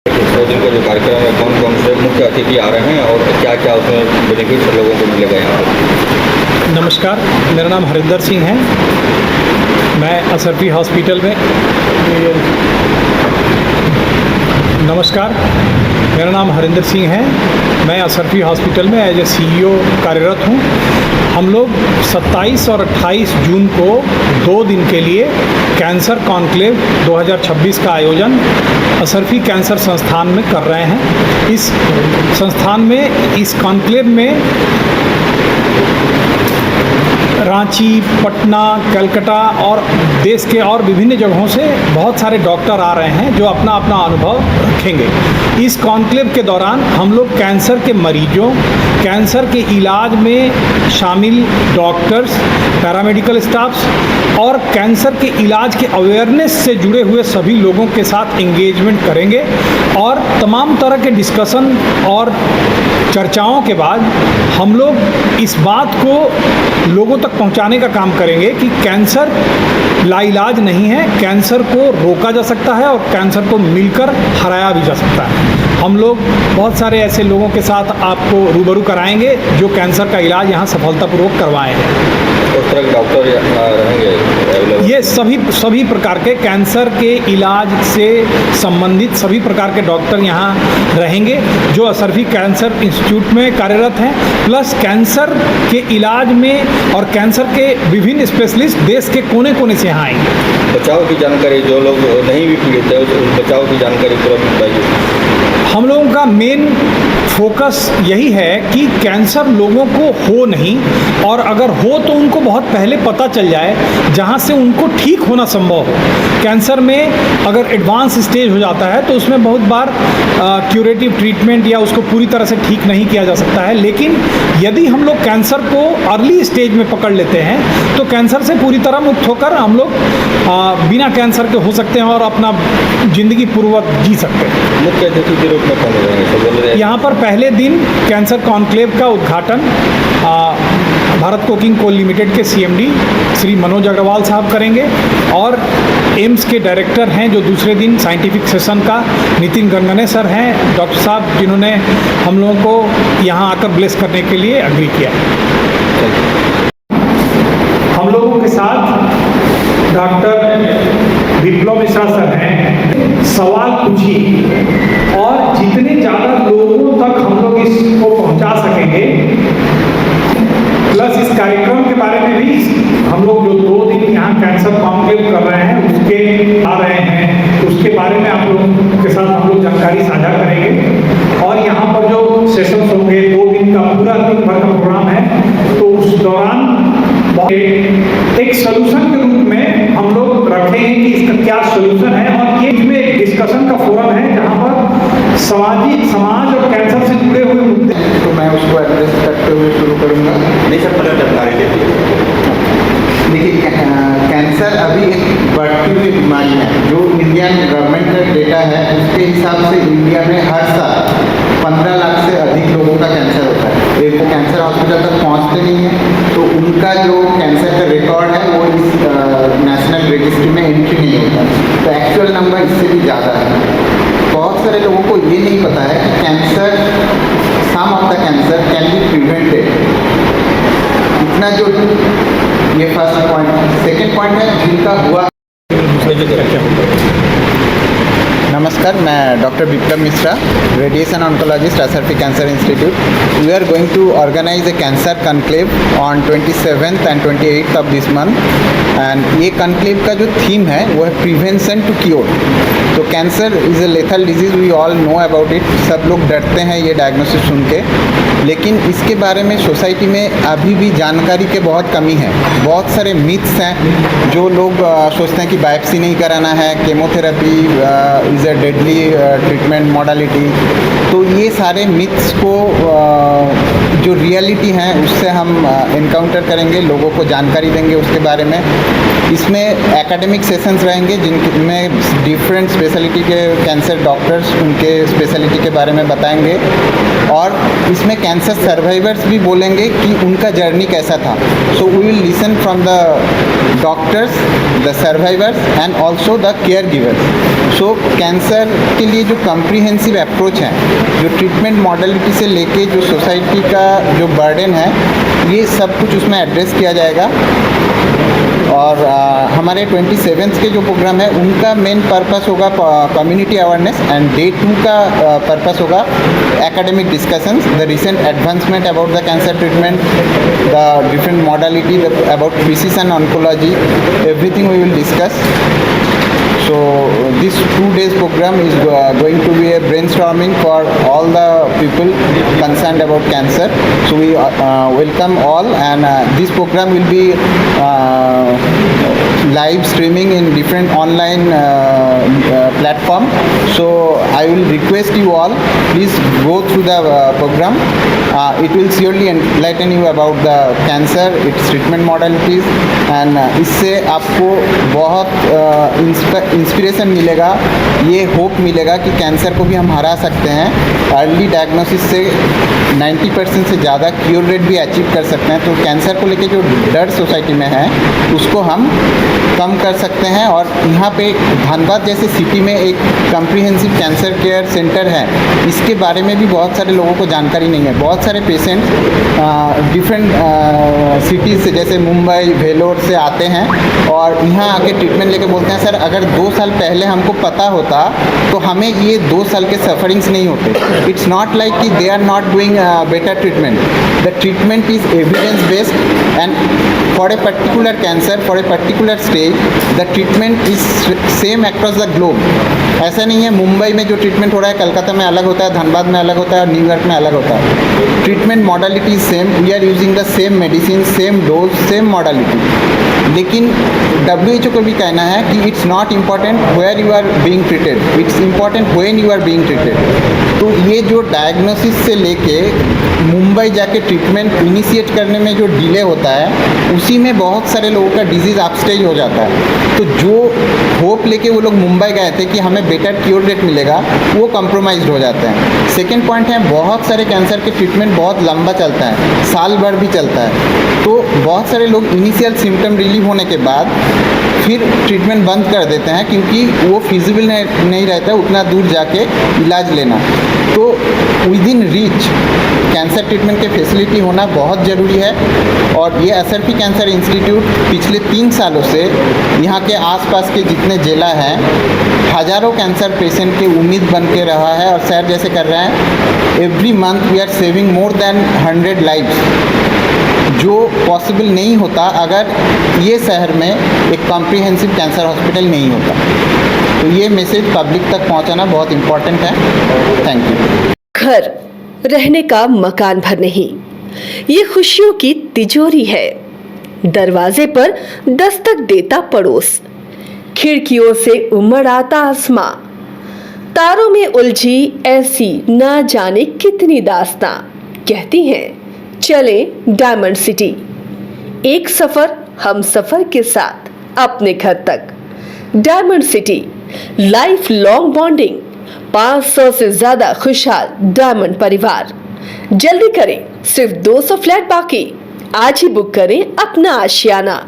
100 दिन का जो कार्यक्रम है, कौन कौन से मुख्य अतिथि आ रहे हैं और क्या क्या उसमें बेनिफिट लोगों को मिलेगा यहाँ पर? नमस्कार, मेरा नाम हरिंदर सिंह है। मैं असरफी हॉस्पिटल में नमस्कार, मेरा नाम हरिंदर सिंह है। मैं असरफी हॉस्पिटल में एज ए CEO कार्यरत हूँ। हम लोग 27 और 28 जून को 2 दिन के लिए कैंसर कॉन्क्लेव 2026 का आयोजन असरफी कैंसर संस्थान में कर रहे हैं। इस संस्थान में, इस कॉन्क्लेव में रांची, पटना, कलकत्ता और देश के और विभिन्न जगहों से बहुत सारे डॉक्टर आ रहे हैं जो अपना अपना अनुभव रखेंगे। इस कॉन्क्लेव के दौरान हम लोग कैंसर के मरीजों, कैंसर के इलाज में शामिल डॉक्टर्स, पैरामेडिकल स्टाफ्स और कैंसर के इलाज के अवेयरनेस से जुड़े हुए सभी लोगों के साथ एंगेजमेंट करेंगे और तमाम तरह के डिस्कशन और चर्चाओं के बाद हम लोग इस बात को लोगों तक पहुंचाने का काम करेंगे कि कैंसर लाइलाज नहीं है, कैंसर को रोका जा सकता है और कैंसर को मिलकर हराया भी जा सकता है। हम लोग बहुत सारे ऐसे लोगों के साथ आपको रूबरू कराएंगे जो कैंसर का इलाज यहाँ सफलतापूर्वक करवाए हैं। उस तरह के डॉक्टर रहेंगे? ये सभी प्रकार के कैंसर के इलाज से संबंधित सभी प्रकार के डॉक्टर यहाँ रहेंगे जो असरफी कैंसर इंस्टीट्यूट में कार्यरत हैं, प्लस कैंसर के इलाज में और कैंसर के विभिन्न स्पेशलिस्ट देश के कोने कोने से यहाँ आएंगे। बचाव की जानकारी, जो लोग नहीं भी पीड़ित है उस बचाव की जानकारी पूरा मिल पाएगी। हम लोगों का मेन फोकस यही है कि कैंसर लोगों को हो नहीं, और अगर हो तो उनको बहुत पहले पता चल जाए जहां से उनको ठीक होना संभव हो। कैंसर में अगर एडवांस स्टेज हो जाता है तो उसमें बहुत बार क्यूरेटिव ट्रीटमेंट या उसको पूरी तरह से ठीक नहीं किया जा सकता है, लेकिन यदि हम लोग कैंसर को अर्ली स्टेज में पकड़ लेते हैं तो कैंसर से पूरी तरह मुक्त होकर हम लोग बिना कैंसर के हो सकते हैं और अपना ज़िंदगी पूर्वक जी सकते हैं। मुख्य अतिथि के रूप में कौन रहेंगे? यहाँ पर पहले दिन कैंसर कॉन्क्लेव का उद्घाटन भारत कोकिंग कोल लिमिटेड के CMD श्री मनोज अग्रवाल साहब करेंगे और एम्स के डायरेक्टर हैं जो दूसरे दिन साइंटिफिक सेशन का नितिन गंगने सर हैं, डॉक्टर साहब जिन्होंने हम लोगों को यहाँ आकर ब्लेस करने के लिए अग्री किया। हम लोगों के साथ डॉक्टर विप्लव मिश्रा सर हैं। सवाल पूछिए और जितने ज़्यादा लोगों तक हम लोग इसको पहुंचा सकेंगे, प्लस इस कार्यक्रम के बारे में भी हम लोग जो 2 दिन यहाँ कैंसर कॉन्क्लेव कर रहे हैं उसके आ रहे हैं, उसके बारे में आप लोगों के साथ हम लोग जानकारी साझा करेंगे। और यहाँ पर जो सेशंस होंगे 2 दिन का पूरा दिन भर का प्रोग्राम है, तो उस दौरान एक सोल्यूशन के रूप में हम लोग रखेंगे कि इसका क्या सोल्यूशन है, और ये इसमें एक डिस्कशन का फोरम है जहाँ पर समाज और कैंसर से जुड़े हुए मुद्दे, तो मैं उसको एड्रेस करते हुए शुरू करूँगा। नहीं सर, पहले जानकारी देती देखिए, कैंसर अभी एक बढ़ती हुई बीमारी है। जो इंडियन गवर्नमेंट का डेटा है उसके हिसाब से इंडिया में हर साल 15 लाख से अधिक लोगों का कैंसर होता है। वो कैंसर हॉस्पिटल तक पहुंचते नहीं हैं, तो उनका जो कैंसर का रिकॉर्ड है वो इस नेशनल रजिस्ट्री में एंट्री नहीं होता, तो एक्चुअल नंबर इससे भी ज़्यादा है। बहुत सारे लोगों को ये नहीं पता है कि cancer, some of the cancer can be prevented. इतना जो ये फर्स्ट पॉइंट। सेकेंड पॉइंट है जिनका हुआ। नमस्कार, मैं doctor Viplav Mishra, radiation oncologist, Asarfi cancer institute. We are going to organise a cancer conclave on 27th and 28th of this month. And ये conclave का जो थीम है वो है प्रिवेंशन टू क्योर। तो cancer is a lethal disease, we all know about it. सब लोग डरते हैं ये डायग्नोसिस सुन के, लेकिन इसके बारे में सोसाइटी में अभी भी जानकारी के बहुत कमी है। बहुत सारे मिथ्स हैं जो लोग सोचते हैं कि बायोप्सी नहीं कराना है, chemotherapy is a deadly treatment modality. तो ये सारे मिथ्स को जो रियलिटी है उससे हम इनकाउंटर करेंगे, लोगों को जानकारी देंगे उसके बारे में। इसमें एकेडमिक सेशंस रहेंगे जिनमें डिफरेंट स्पेशलिटी के कैंसर डॉक्टर्स उनके स्पेशलिटी के बारे में बताएंगे, और इसमें कैंसर सर्वाइवर्स भी बोलेंगे कि उनका जर्नी कैसा था। So we will listen from the doctors, the survivors and also the caregivers. सो कैंसर के लिए जो कम्प्रीहेंसिव अप्रोच है, जो ट्रीटमेंट मॉडलिटी से लेके जो सोसाइटी का जो बर्डन है, ये सब कुछ उसमें एड्रेस किया जाएगा। और हमारे 27th के जो प्रोग्राम है उनका मेन पर्पस होगा कम्युनिटी अवेयरनेस, एंड डे 2 का पर्पस होगा academic discussions, the recent advancement about the cancer treatment, the different modality about precision oncology, everything we will discuss. So this 2 days program is going to be a brainstorming for all the people concerned about cancer. So we welcome all, and this program will be live streaming in different online platform. So I will request you all, please go through the program. It will surely enlighten you about the cancer, its treatment modalities, and इससे आपको बहुत inspiration मिलेगा, ये hope मिलेगा कि cancer को भी हम हरा सकते हैं। अर्ली डायग्नोसिस से 90% से ज़्यादा क्योर रेट भी अचीव कर सकते हैं। तो कैंसर को लेके जो डर सोसाइटी में है उसको हम कम कर सकते हैं। और यहाँ पे धनबाद जैसे सिटी में एक कम्प्रीहेंसिव कैंसर केयर सेंटर है, इसके बारे में भी बहुत सारे लोगों को जानकारी नहीं है। बहुत सारे पेशेंट डिफरेंट सिटीज़ से, जैसे मुंबई, वेलोर से आते हैं और यहाँ आके ट्रीटमेंट लेके बोलते हैं, सर अगर 2 साल पहले हमको पता होता तो हमें ये 2 साल के सफरिंग्स नहीं होते। इट्स नॉट लाइक कि they are not doing better treatment, the treatment is evidence based, and for a particular cancer, for a particular stage, the treatment is same across the globe. ऐसा नहीं है मुंबई में जो treatment हो रहा है कलकत्ता में अलग होता है, धनबाद में अलग होता है और न्यूयॉर्क में अलग होता है। Treatment modality is same, we are using the same medicine, same dose, same modality. लेकिन WHO को भी कहना है कि it's not important where you are being treated, it's important when you are being treated. तो ये जो डायग्नोसिस से लेके मुंबई जाके ट्रीटमेंट इनिशिएट करने में जो डिले होता है, उसी में बहुत सारे लोगों का डिजीज़ अपस्टेज हो जाता है। तो जो होप लेके वो लोग मुंबई गए थे कि हमें बेटर क्योर रेट मिलेगा, वो कम्प्रोमाइज़ हो जाते हैं। सेकेंड पॉइंट है, बहुत सारे कैंसर के ट्रीटमेंट बहुत लंबा चलता है, साल भर भी चलता है। तो बहुत सारे लोग इनिशियल सिम्टम रिलीव होने के बाद फिर ट्रीटमेंट बंद कर देते हैं, क्योंकि वो फिजिबल नहीं रहता उतना दूर जाके इलाज लेना। तो with in reach cancer treatment के फैसिलिटी होना बहुत ज़रूरी है। और ये असरफी कैंसर इंस्टीट्यूट पिछले 3 सालों से यहाँ के आसपास के जितने ज़िला हैं, हज़ारों कैंसर पेशेंट की उम्मीद बन के रहा है, और सर जैसे कर रहे हैं, every month we are saving more than 100 lives, जो पॉसिबल नहीं होता अगर ये शहर में एक कॉम्प्रिहेंसिव कैंसर हॉस्पिटल नहीं होता। तो ये मैसेज पब्लिक तक पहुंचाना बहुत इम्पोर्टेंट है। Thank you. घर रहने का मकान भर नहीं, ये खुशियों की तिजोरी है। दरवाजे पर दस्तक देता पड़ोस, खिड़कियों से उमड़ आता आसमां, तारों में उलझी ऐसी ना जाने कितनी दास्तां। कहती हैं चले डायमंड सिटी, एक सफर हम सफर के साथ अपने घर तक। Diamond city, life long bonding, 500 से ज्यादा खुशहाल डायमंड परिवार। जल्दी करें, सिर्फ 200 फ्लैट बाकी। आज ही बुक करें अपना आशियाना।